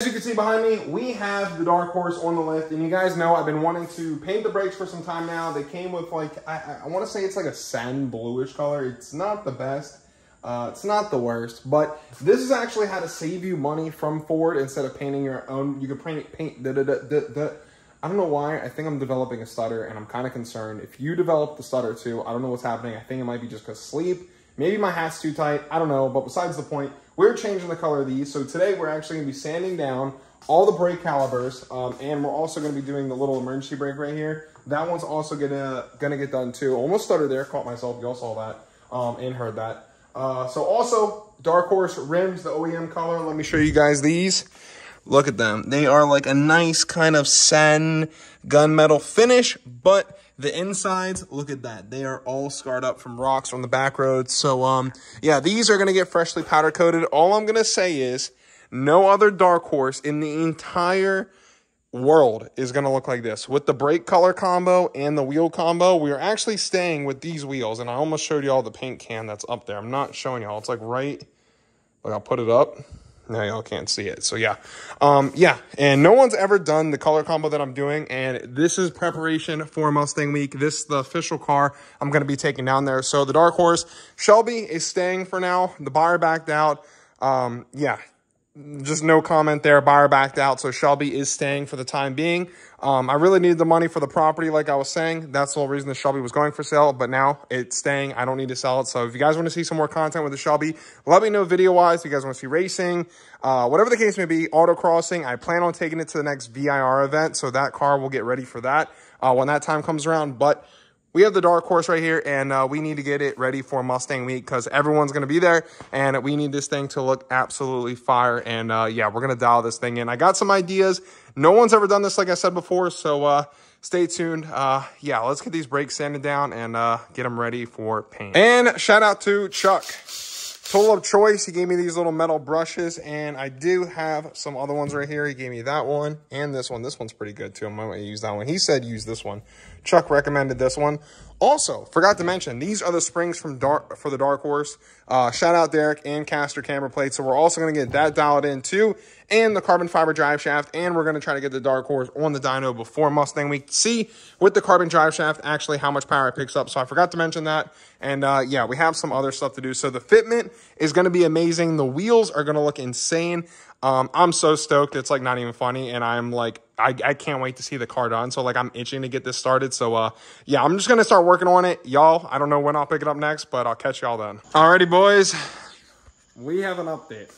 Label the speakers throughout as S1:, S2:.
S1: you can see behind me, we have the Dark Horse on the lift, and you guys know I've been wanting to paint the brakes for some time now. They came with like, I want to say it's like a sand bluish color. It's not the best. It's not the worst, but this is actually how to save you money from Ford instead of painting your own. You can paint I don't know why. I think I'm developing a stutter, and I'm kind of concerned. If you develop the stutter too, I don't know what's happening. I think it might be just because sleep. Maybe my hat's too tight. I don't know, but besides the point, we're changing the color of these. So today we're actually going to be sanding down all the brake calipers, and we're also going to be doing the little emergency brake right here. That one's also gonna get done too. Almost stuttered there, caught myself. Y'all saw that and heard that. So also Dark Horse rims, the OEM color. Let me show you guys these. Look at them. They are like a nice kind of satin gunmetal finish, but the insides, look at that. They are all scarred up from rocks on the back roads. So, yeah, these are going to get freshly powder coated. All I'm going to say is no other Dark Horse in the entire world is going to look like this. With the brake color combo and the wheel combo, we are actually staying with these wheels. And I almost showed y'all the paint can that's up there. I'm not showing y'all. It's like right, like I'll put it up. No, y'all can't see it. So yeah. Yeah. And no one's ever done the color combo that I'm doing. And this is preparation for Mustang Week. This is the official car I'm going to be taking down there. So the Dark Horse, Shelby is staying for now. The buyer backed out. Yeah. Just no comment there. Buyer backed out. So Shelby is staying for the time being. I really needed the money for the property, like I was saying. That's the whole reason the Shelby was going for sale, but now it's staying. I don't need to sell it. So if you guys want to see some more content with the Shelby, let me know video-wise. If you guys want to see racing, whatever the case may be, autocrossing, I plan on taking it to the next VIR event. So that car will get ready for that when that time comes around. But we have the Dark Horse right here, and we need to get it ready for Mustang Week because everyone's going to be there, and we need this thing to look absolutely fire. And, yeah, we're going to dial this thing in. I got some ideas. No one's ever done this, like I said before, so stay tuned. Yeah, let's get these brakes sanded down and get them ready for paint. And shout out to Chuck. Total of choice. He gave me these little metal brushes, and I do have some other ones right here. He gave me that one and this one. This one's pretty good, too. I might use that one. He said use this one. Chuck recommended this one. Also, forgot to mention, these are the springs from for the Dark Horse. Shout out Derek and Caster camber plate. So we're also going to get that dialed in too, and the carbon fiber drive shaft. And we're going to try to get the Dark Horse on the dyno before Mustang Week to see with the carbon drive shaft actually how much power it picks up. So I forgot to mention that. And yeah, we have some other stuff to do. So the fitment is going to be amazing. The wheels are going to look insane. I'm so stoked. It's like not even funny. And I'm like, I can't wait to see the car done. So like I'm itching to get this started. So yeah, I'm just going to start working on it. Y'all, I don't know when I'll pick it up next, but I'll catch y'all then. Alrighty, boys. We have an update.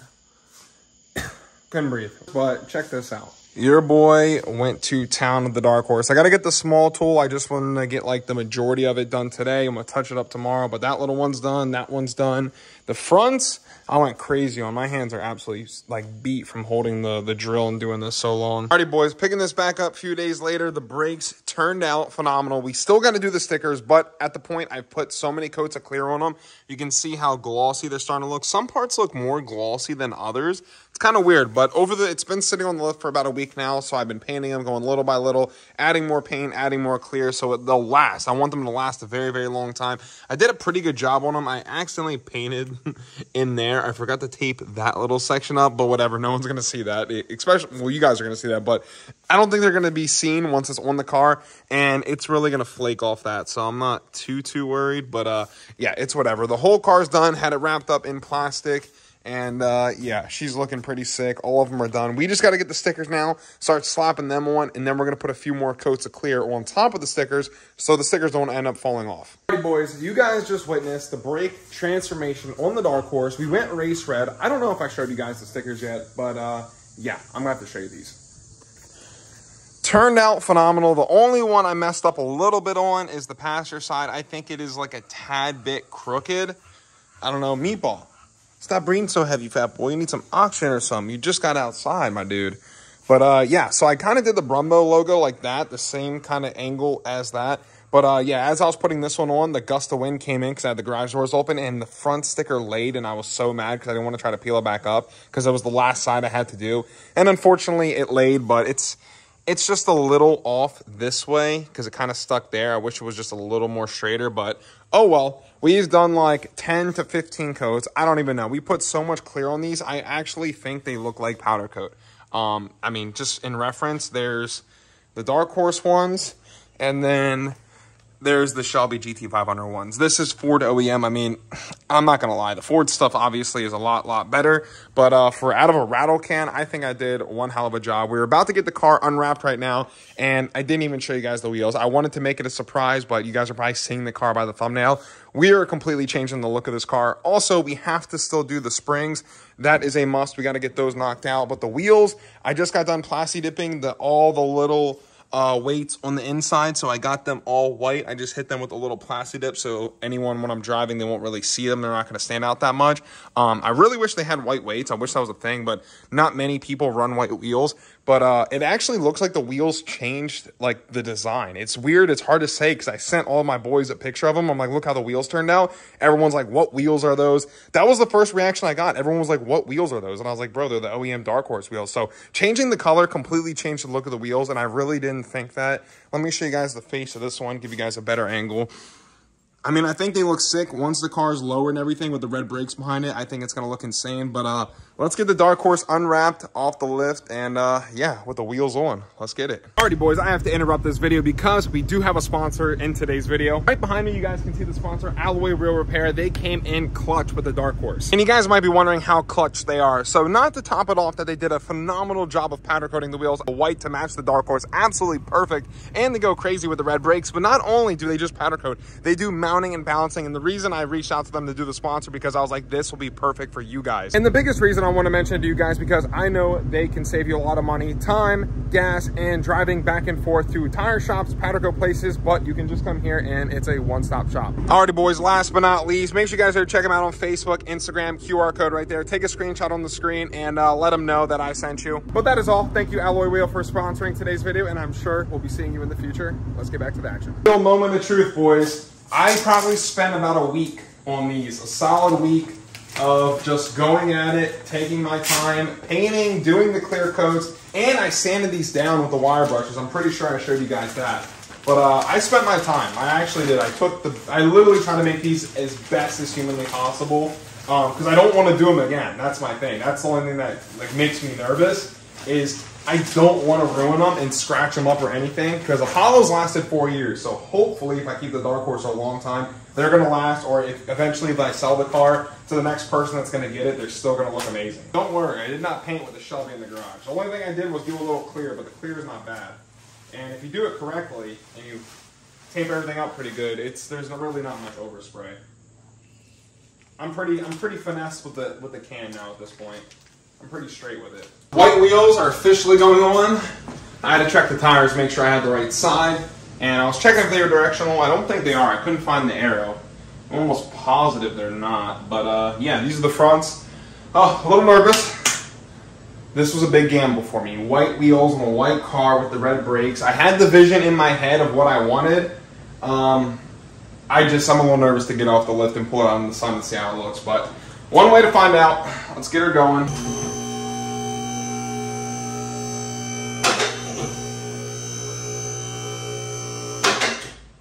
S1: Couldn't breathe. But check this out. Your boy went to town with the Dark Horse. I got to get the small tool. I just wanted to get like the majority of it done today. I'm going to touch it up tomorrow, but that little one's done. That one's done. The fronts, I went crazy on. My hands are absolutely like beat from holding the drill and doing this so long. Alrighty, boys, picking this back up a few days later. The brakes turned out phenomenal. We still got to do the stickers, but at the point I've put so many coats of clear on them, you can see how glossy they're starting to look. Some parts look more glossy than others. It's kind of weird, but it's been sitting on the lift for about a week now, so I've been painting them, going little by little, adding more paint, adding more clear, so they'll last. I want them to last a very, very long time. I did a pretty good job on them. I accidentally painted in there. I forgot to tape that little section up, but whatever. No one's going to see that, especially, well, you guys are going to see that, but I don't think they're going to be seen once it's on the car, and it's really going to flake off that, so I'm not too worried, but yeah, it's whatever. The whole car's done, had it wrapped up in plastic. And, yeah, she's looking pretty sick. All of them are done. We just got to get the stickers now, start slapping them on, and then we're going to put a few more coats of clear on top of the stickers so the stickers don't end up falling off. All right, boys, you guys just witnessed the brake transformation on the Dark Horse. We went race red. I don't know if I showed you guys the stickers yet, but, yeah, I'm going to have to show you these. Turned out phenomenal. The only one I messed up a little bit on is the passenger side. I think it is like a tad bit crooked. I don't know, meatball. Stop breathing so heavy, fat boy. You need some oxygen or something. You just got outside, my dude. But, yeah, so I kind of did the Brumbo logo like that, the same kind of angle as that. But, yeah, as I was putting this one on, the gust of wind came in because I had the garage doors open, and the front sticker laid, and I was so mad because I didn't want to try to peel it back up because it was the last side I had to do. And, unfortunately, it laid, but it's just a little off this way because it kind of stuck there. I wish it was just a little more straighter, but oh well. We've done like 10 to 15 coats. I don't even know. We put so much clear on these. I actually think they look like powder coat. I mean, just in reference, there's the Dark Horse ones, and then there's the Shelby GT500 ones. This is Ford OEM. I mean, I'm not going to lie. The Ford stuff obviously is a lot better. But for out of a rattle can, I think I did one hell of a job. We're about to get the car unwrapped right now. And I didn't even show you guys the wheels. I wanted to make it a surprise, but you guys are probably seeing the car by the thumbnail. We are completely changing the look of this car. Also, we have to still do the springs. That is a must. We got to get those knocked out. But the wheels, I just got done plasti dipping all the little weights on the inside, so I got them all white. I just hit them with a little plasti dip, so anyone, when I'm driving, they won't really see them. They're not going to stand out that much. I really wish they had white weights. I wish that was a thing, but not many people run white wheels. But it actually looks like the wheels changed, like, the design. It's weird. It's hard to say because I sent all my boys a picture of them. I'm like, look how the wheels turned out. Everyone's like, what wheels are those? That was the first reaction I got. Everyone was like, what wheels are those? And I was like, bro, they're the OEM Dark Horse wheels. So changing the color completely changed the look of the wheels, and I really didn't think that. Let me show you guys the face of this one, give you guys a better angle. I mean, I think they look sick. Once the car is lower and everything with the red brakes behind it, I think it's going to look insane. But let's get the Dark Horse unwrapped off the lift and, yeah, with the wheels on. Let's get it. Alrighty, boys, I have to interrupt this video because we do have a sponsor in today's video. Right behind me, you guys can see the sponsor, Alloy Wheel Repair. They came in clutch with the Dark Horse. And you guys might be wondering how clutch they are. So not to top it off that they did a phenomenal job of powder coating the wheels white to match the Dark Horse. Absolutely perfect. And they go crazy with the red brakes. But not only do they just powder coat, they do mounting and balancing. And the reason I reached out to them to do the sponsor because I was like, this will be perfect for you guys. And the biggest reason I want to mention to you guys, because I know they can save you a lot of money, time, gas, and driving back and forth to tire shops, powder coat places, but you can just come here and it's a one-stop shop. Alrighty, boys, last but not least, make sure you guys are check them out on Facebook, Instagram, QR code right there. Take a screenshot on the screen and let them know that I sent you. But that is all. Thank you, Alloy Wheel, for sponsoring today's video, and I'm sure we'll be seeing you in the future. Let's get back to the action. Real moment of truth, boys. I probably spent about a week on these, a solid week of just going at it, taking my time, painting, doing the clear coats, and I sanded these down with the wire brushes. I'm pretty sure I showed you guys that. But I spent my time. I actually did. I literally tried to make these as best as humanly possible because I don't want to do them again. That's my thing. That's the only thing that like makes me nervous is I don't want to ruin them and scratch them up or anything because Apollo's lasted 4 years. So hopefully if I keep the Dark Horse for a long time, they're going to last, or if eventually if I sell the car to the next person that's going to get it, they're still going to look amazing. Don't worry, I did not paint with the Shelby in the garage. The only thing I did was do a little clear, but the clear is not bad. And if you do it correctly and you tape everything up pretty good, there's really not much overspray. I'm pretty finessed with the can now at this point. I'm pretty straight with it. White wheels are officially going on. I had to check the tires, make sure I had the right side. And I was checking if they were directional. I don't think they are. I couldn't find the arrow. I'm almost positive they're not. But yeah, these are the fronts. Oh, a little nervous. This was a big gamble for me. White wheels on a white car with the red brakes. I had the vision in my head of what I wanted. I'm a little nervous to get off the lift and pull it out in the sun and see how it looks. But one way to find out. Let's get her going.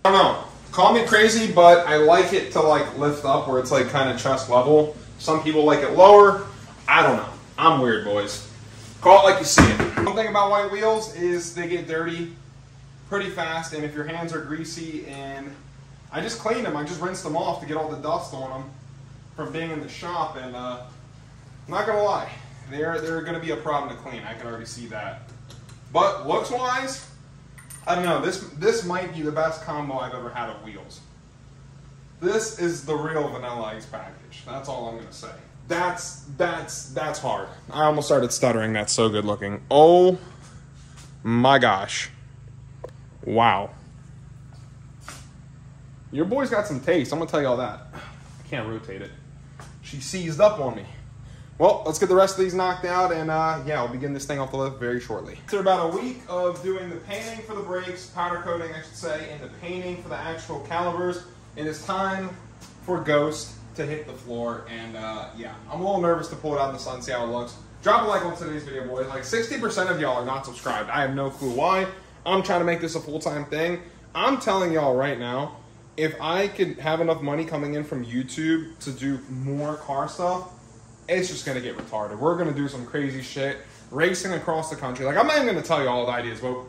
S1: I don't know. Call me crazy, but I like it to like lift up where it's like kind of chest level. Some people like it lower. I don't know. I'm weird, boys. Call it like you see it. One thing about white wheels is they get dirty pretty fast, and if your hands are greasy, and I just cleaned them. I just rinsed them off to get all the dust on them from being in the shop, and I'm not gonna lie, they're gonna be a problem to clean. I can already see that. But looks wise, I don't know. This might be the best combo I've ever had of wheels. This is the real Vanilla Ice package. That's all I'm gonna say. That's hard. I almost started stuttering. That's so good looking. Oh my gosh. Wow. Your boy's got some taste. I'm gonna tell you all that. I can't rotate it. She seized up on me. Well, let's get the rest of these knocked out, and yeah, we'll begin this thing off the lift very shortly. After about a week of doing the painting for the brakes, powder coating I should say, and the painting for the actual calipers, it is time for Ghost to hit the floor, and yeah, I'm a little nervous to pull it out in the sun, see how it looks. Drop a like on today's video, boys. Like 60% of y'all are not subscribed. I have no clue why. I'm trying to make this a full-time thing. I'm telling y'all right now, if I could have enough money coming in from YouTube to do more car stuff, it's just gonna get retarded. We're gonna do some crazy shit. racing across the country. Like, I'm not even going to tell you all the ideas, but I'm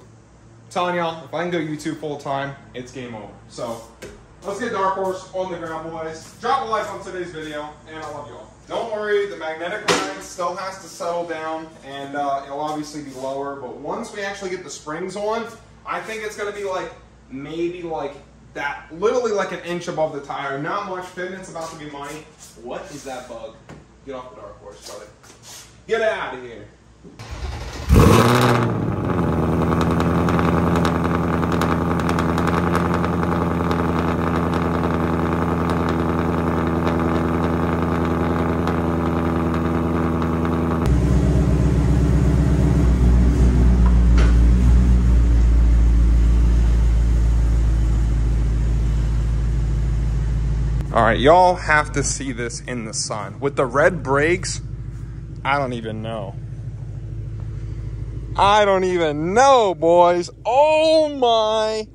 S1: telling y'all, if I can go YouTube full time, it's game over. So, let's get Dark Horse on the ground, boys. Drop a like on today's video, and I love y'all. Don't worry, the magnetic grind still has to settle down, and it'll obviously be lower, but once we actually get the springs on, I think it's going to be like, maybe like that, literally like an inch above the tire. Not much. Fitment's about to be money. What is that bug? Get off the Dark Horse, brother. Get out of here. All right, y'all have to see this in the sun. With the red brakes, I don't even know. I don't even know, boys. Oh my.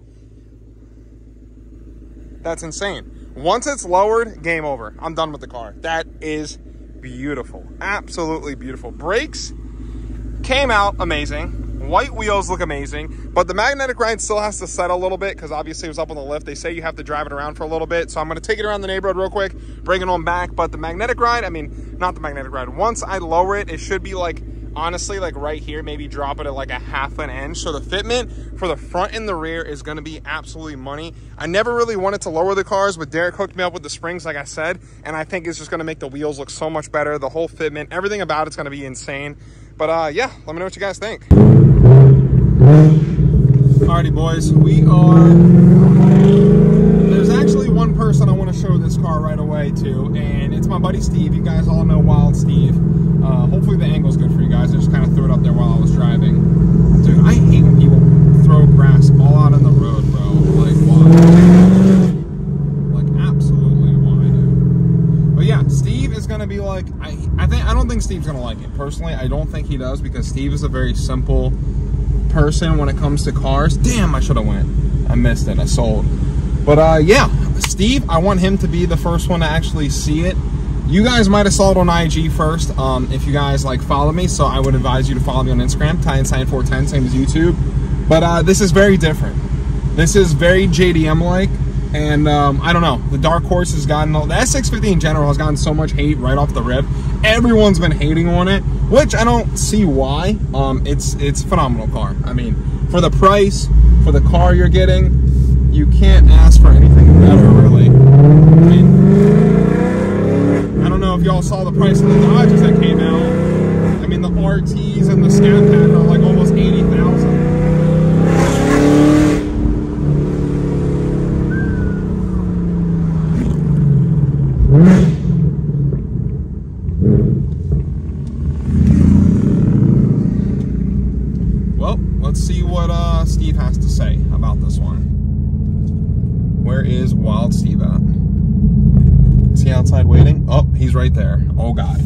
S1: That's insane. Once it's lowered, game over. I'm done with the car. That is beautiful. Absolutely beautiful. Brakes came out amazing. White wheels look amazing, but the magnetic grind still has to set a little bit because obviously it was up on the lift. They say you have to drive it around for a little bit, so I'm going to take it around the neighborhood real quick, bring it on back. But the magnetic grind, I mean, not the magnetic grind. Once I lower it, it should be like, honestly, like right here, maybe drop it at like a ½ an inch. So the fitment for the front and the rear is going to be absolutely money. I never really wanted to lower the cars, but Derek hooked me up with the springs, like I said, and I think it's just going to make the wheels look so much better. The whole fitment, everything about it's going to be insane. But yeah, let me know what you guys think. Alrighty, boys, there's actually one person I want to show this car right away to, and it's my buddy Steve. You guys all know Wild Steve. Hopefully the angle's good for you guys. I just kind of threw it up there while I was driving. Dude, I hate when people throw grass all out on the road, bro. Like, why? Like, absolutely why, dude? But yeah, Steve is going to be like, I don't think Steve's going to like it. Personally, I don't think he does, because Steve is a very simple person when it comes to cars. Damn, I should have went. I missed it. I sold. But yeah, Steve, I want him to be the first one to actually see it. You guys might have saw it on IG first, if you guys like follow me. So I would advise you to follow me on Instagram, TyandSign410, same as YouTube. But this is very different. This is very JDM like, and I don't know. The Dark Horse has gotten, the S650 in general has gotten so much hate right off the rip. Everyone's been hating on it, which I don't see why. It's a phenomenal car. I mean, for the price, for the car you're getting, you can't ask for anything better, really. I mean, I don't know if y'all saw the price of the Dodges that came out. I mean, the RTs and the Scat Pack are like almost $80,000. Well, let's see what Steve has to say about this one. Where is Wild Steve at? Is he outside waiting? Oh, he's right there. Oh God.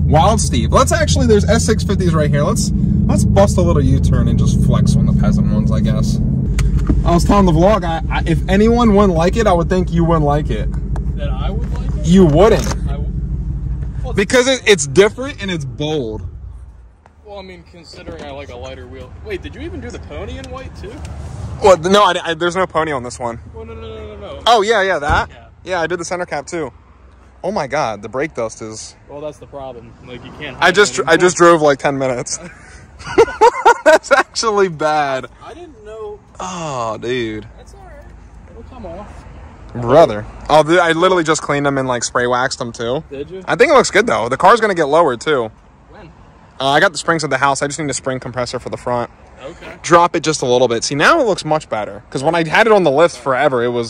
S1: Wild Steve. Let's actually, there's S650s right here. Let's bust a little U-turn and just flex on the peasant ones, I guess. I was telling the vlog, if anyone wouldn't like it, I would think you wouldn't like it.
S2: That I would like it?
S1: You wouldn't. Well, because it's different and it's bold.
S2: Well, I mean, considering I like a lighter wheel. Wait, did you even do the pony in white too?
S1: Well, no, there's no pony on this one.
S2: Well, no.
S1: Oh, yeah, that? Yeah, I did the center cap too. Oh my God, the brake dust is...
S2: Well, that's the problem. Like, you can't...
S1: I just drove like 10 minutes. That's actually bad.
S2: I didn't know...
S1: Oh, dude.
S2: That's alright. It'll come off.
S1: Brother. Oh, dude, I literally just cleaned them and like spray waxed them too.
S2: Did you?
S1: I think it looks good though. The car's going to get lowered too.
S2: When?
S1: I got the springs at the house. I just need a spring compressor for the front.
S2: Okay.
S1: Drop it just a little bit. See, now it looks much better. Because when I had it on the lift forever, it was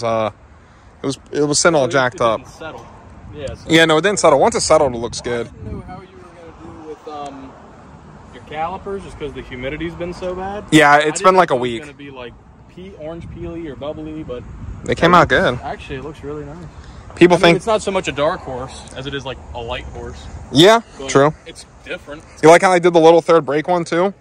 S1: sitting all jacked up.
S2: It didn't settle. Yeah. So
S1: Yeah, no, it didn't settle. Once it settled, it looks good.
S2: I didn't know how you were going to do with your calipers, just because the humidity's been so bad.
S1: Yeah, it's been like a week.
S2: It's going to be like orange peely or bubbly, but
S1: they came out good.
S2: Actually, it looks really nice.
S1: People think
S2: it's not so much a dark horse as it is like a light horse.
S1: Yeah, true.
S2: It's different.
S1: You like how I did the little third brake one too?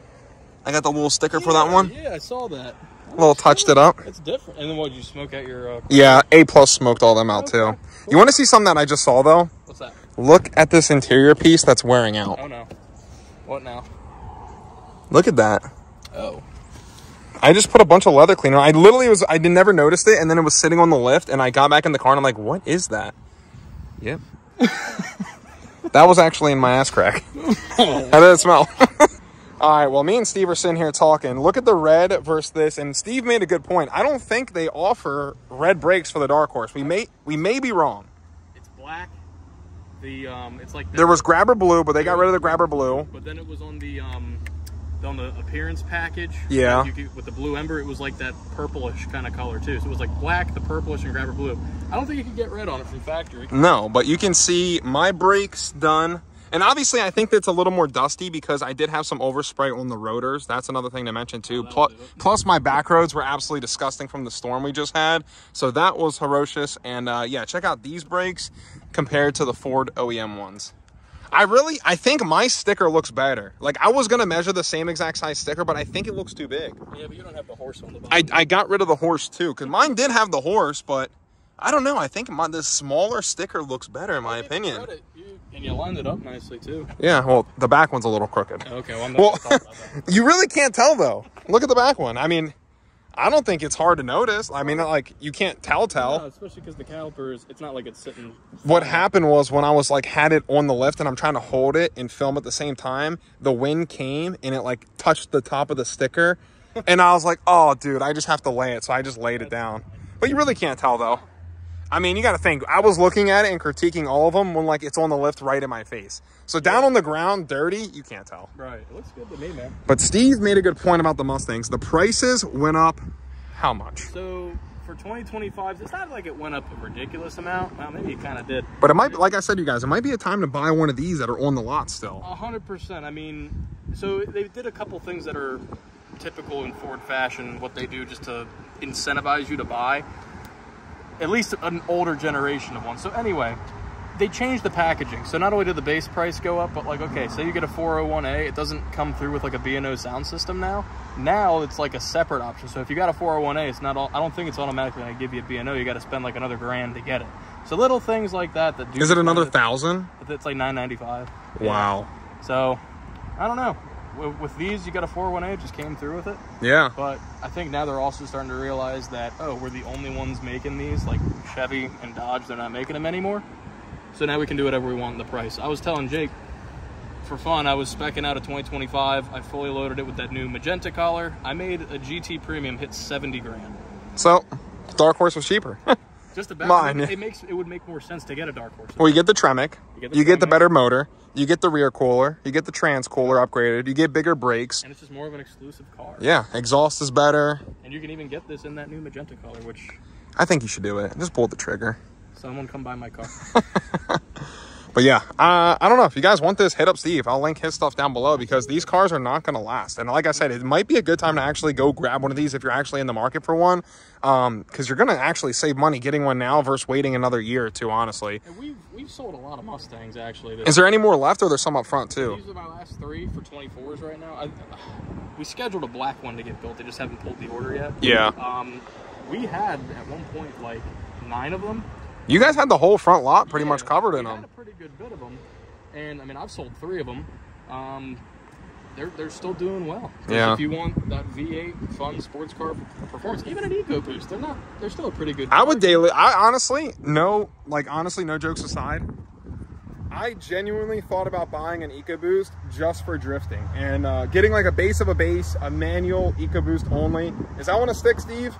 S1: I got the little sticker for that one.
S2: Yeah, I saw that.
S1: A little touched it up.
S2: It's different. And then what, did you smoke out your...
S1: Yeah, A+ smoked all them out too. You want to see something that I just saw though?
S2: What's that?
S1: Look at this interior piece that's wearing out.
S2: Oh no. What now?
S1: Look at that.
S2: Oh.
S1: I just put a bunch of leather cleaner. I never noticed it, and then it was sitting on the lift, and I got back in the car, and I'm like, what is that? Yep. That was actually in my ass crack. How did it smell? All right, well, me and Steve are sitting here talking. Look at the red versus this, and Steve made a good point. I don't think they offer red brakes for the Dark Horse. We may be wrong.
S2: It's black. It's like
S1: there was grabber blue, but they got rid of the grabber blue.
S2: But then it was on the appearance package.
S1: Yeah.
S2: With the blue ember, it was like that purplish kind of color too. So it was like black, the purplish, and grabber blue. I don't think you can get red on it from factory.
S1: No, but you can see my brakes done. And obviously, I think that's a little more dusty because I did have some overspray on the rotors. That's another thing to mention too. Plus, my back roads were absolutely disgusting from the storm we just had. So that was ferocious. And yeah, check out these brakes compared to the Ford OEM ones. I think my sticker looks better. Like, I was going to measure the same exact size sticker, but I think it looks too big.
S2: Yeah, but you don't have the horse on the bottom.
S1: I got rid of the horse too, because mine did have the horse, but I don't know. I think this smaller sticker looks better in my opinion.
S2: And you lined it up nicely too.
S1: Yeah, well, the back one's a little crooked.
S2: Okay, well, I'm not talking about that.
S1: You really can't tell though. Look at the back one. I mean, I don't think it's hard to notice. I mean, like, you can't tell.
S2: No, especially because the calipers, it's not like it's sitting.
S1: What happened was when I was like had it on the lift and I'm trying to hold it and film at the same time, the wind came and it like touched the top of the sticker. And I was like, oh, dude, I just have to lay it. So I just laid it down. But you really can't tell though. I mean, you got to think. I was looking at it and critiquing all of them when like it's on the lift right in my face. So down on the ground, dirty, you can't tell.
S2: Right. It looks good to me, man.
S1: But Steve made a good point about the Mustangs. The prices went up how much?
S2: So for 2025, it's not like it went up a ridiculous amount. Well, maybe it kind of did.
S1: But it might, like I said, you guys, it might be a time to buy one of these that are on the lot still.
S2: 100%. I mean, so they did a couple things that are typical in Ford fashion, what they do just to incentivize you to buy. At least an older generation of one. So anyway, they changed the packaging. So not only did the base price go up, but like, okay, so you get a 401A, it doesn't come through with like a B&O sound system now. Now it's like a separate option. So if you got a 401A, it's not all, I don't think it's automatically going to give you a B&O. You got to spend like another $1,000 to get it. So little things like that do.
S1: Is it another $1,000?
S2: It's like $995.
S1: Wow.
S2: Yeah. So I don't know. With these, you got a 401A, it just came through with it.
S1: Yeah.
S2: But I think now they're also starting to realize that, oh, we're the only ones making these. Like Chevy and Dodge, they're not making them anymore. So now we can do whatever we want in the price. I was telling Jake, for fun, I was specking out a 2025. I fully loaded it with that new magenta collar. I made a GT Premium hit 70 grand.
S1: So, Dark Horse was cheaper.
S2: Just about.
S1: Mine.
S2: It would make more sense to get a Dark Horse.
S1: Well, you get the Tremec. You get the better motor. You get the rear cooler. You get the trans cooler upgraded. You get bigger brakes.
S2: And it's just more of an exclusive car.
S1: Yeah, exhaust is better.
S2: And you can even get this in that new magenta color, which...
S1: I think you should do it. Just pull the trigger.
S2: Someone come buy my car.
S1: But yeah, I don't know. If you guys want this, hit up Steve. I'll link his stuff down below because these cars are not going to last. And like I said, it might be a good time to actually go grab one of these if you're actually in the market for one. Because you're going to actually save money getting one now versus waiting another year or two, honestly.
S2: And we've sold a lot of Mustangs, actually.
S1: Is there any more left, or there's some up front, too?
S2: These are my last 3 for 24s right now. We scheduled a black one to get built. They just haven't pulled the order yet.
S1: Yeah.
S2: We had, at one point, like 9 of them.
S1: You guys had the whole front lot pretty much covered in them.
S2: We had a pretty good bit of them. And, I mean, I've sold 3 of them. They're still doing well.
S1: Yeah.
S2: If you want that V8 fun sports car performance, even an EcoBoost, they're still a pretty good car.
S1: I would honestly, no jokes aside, I genuinely thought about buying an EcoBoost just for drifting and getting like a base of a base, a manual EcoBoost only. Is that one a stick, Steve?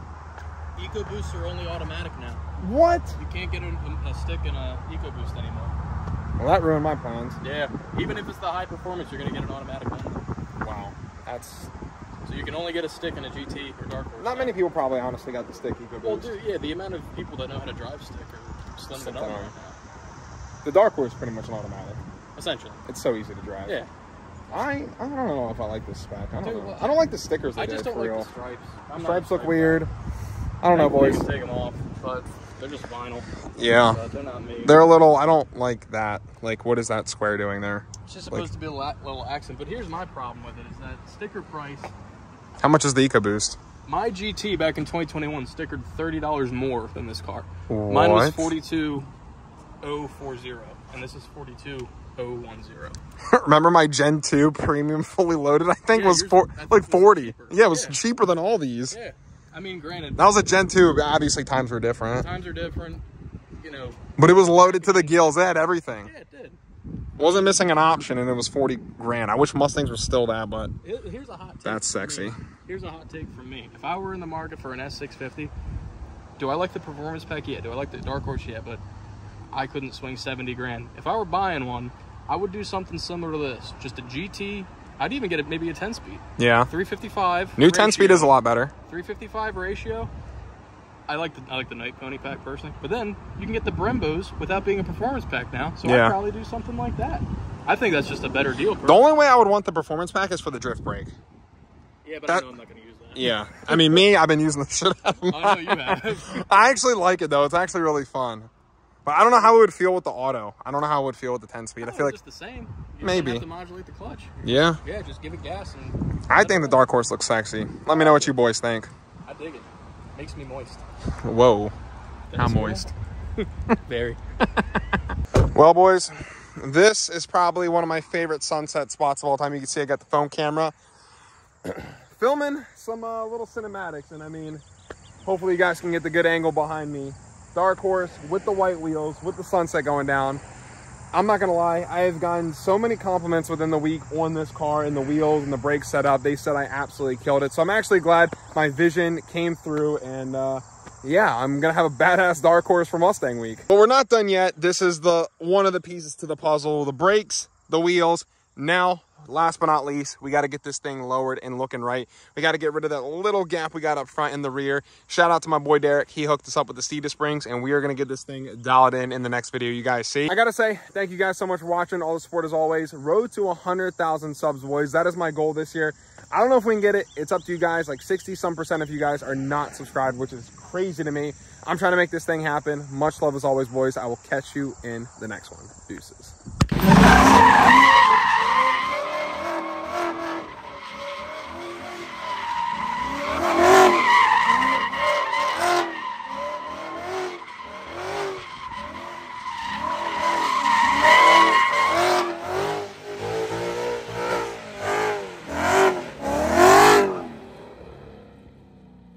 S2: EcoBoosts are only automatic now.
S1: What?
S2: You can't get a stick in an EcoBoost anymore.
S1: Well, that ruined my plans.
S2: Yeah. Even if it's the high performance, you're going to get an automatic one.
S1: Wow. That's...
S2: So you can only get a stick in a GT or Dark Horse.
S1: Not many people probably honestly got the stick EcoBoost.
S2: Well, dude, yeah, the amount of people that know how to drive stick are slim to none right now.
S1: The Dark Horse is pretty much an automatic.
S2: Essentially.
S1: It's so easy to drive.
S2: Yeah.
S1: I don't know if I like this spec. I don't know. I don't like the stickers they did,
S2: I just don't
S1: for
S2: like
S1: real.
S2: the stripes.
S1: Stripes look weird. I don't know, boys.
S2: They can take them off, but they're just vinyl.
S1: Yeah.
S2: They're not made.
S1: They're a little, I don't like that. Like, what is that square doing there?
S2: It's just supposed to be a little accent, but here's my problem with it, is that sticker price.
S1: How much is the EcoBoost?
S2: My GT back in 2021 stickered $30 more than this car.
S1: What?
S2: Mine was $42,040, and this is $42,040.
S1: Remember my Gen 2 premium fully loaded? I think was like 40. Yeah, it was cheaper than all these.
S2: Yeah. I mean, granted.
S1: That was a Gen 2. Obviously, times were different.
S2: Times are different, you know.
S1: But it was loaded to the gills. It had everything.
S2: Yeah, it did.
S1: Wasn't missing an option, and it was 40 grand. I wish Mustangs were still that, but
S2: here's a hot take.
S1: That's sexy.
S2: Here's a hot take from me. If I were in the market for an S650, do I like the performance pack? Yeah. Do I like the Dark Horse? Yeah, but I couldn't swing 70 grand. If I were buying one, I would do something similar to this. Just a GT. I'd even get it maybe a 10-speed.
S1: Yeah.
S2: 355.
S1: New 10-speed is a lot better.
S2: 355 ratio. I like the Night Pony pack personally, but then you can get the Brembos without being a performance pack now. So I'd probably do something like that. I think that's just a better deal.
S1: The only way I would want the performance pack is for the drift brake.
S2: Yeah, but I know I'm not going to use that.
S1: Yeah, I mean me, I've been using the shit out of mine.
S2: I know you have.
S1: I actually like it though. It's actually really fun. But I don't know how it would feel with the auto. I don't know how it would feel with the 10-speed. I feel like
S2: just the same. You
S1: maybe
S2: have to modulate the clutch.
S1: Yeah.
S2: Yeah, just give it gas. And
S1: I think the Dark Horse looks sexy. Let me know what you boys think.
S2: I dig it. Makes me moist.
S1: Whoa. How moist?
S2: Very.
S1: Well, boys, this is probably one of my favorite sunset spots of all time. You can see I got the phone camera filming some little cinematics, and I mean, hopefully you guys can get the good angle behind me. Dark Horse with the white wheels, with the sunset going down. I'm not gonna lie, I have gotten so many compliments within the week on this car and the wheels and the brake setup. They said I absolutely killed it. So I'm actually glad my vision came through, and yeah, I'm gonna have a badass Dark Horse for Mustang Week. But we're not done yet. This is one of the pieces to the puzzle: the brakes, the wheels. Now, last but not least, we got to get this thing lowered and looking right. We got to get rid of that little gap we got up front in the rear. Shout out to my boy Derek. He hooked us up with the Cedar Springs, and we are going to get this thing dialed in the next video you guys see. I got to say, thank you guys so much for watching. All the support as always. Road to 100,000 subs, boys. That is my goal this year. I don't know if we can get it. It's up to you guys. Like 60-some% of you guys are not subscribed, which is crazy to me. I'm trying to make this thing happen. Much love as always, boys. I will catch you in the next one. Deuces.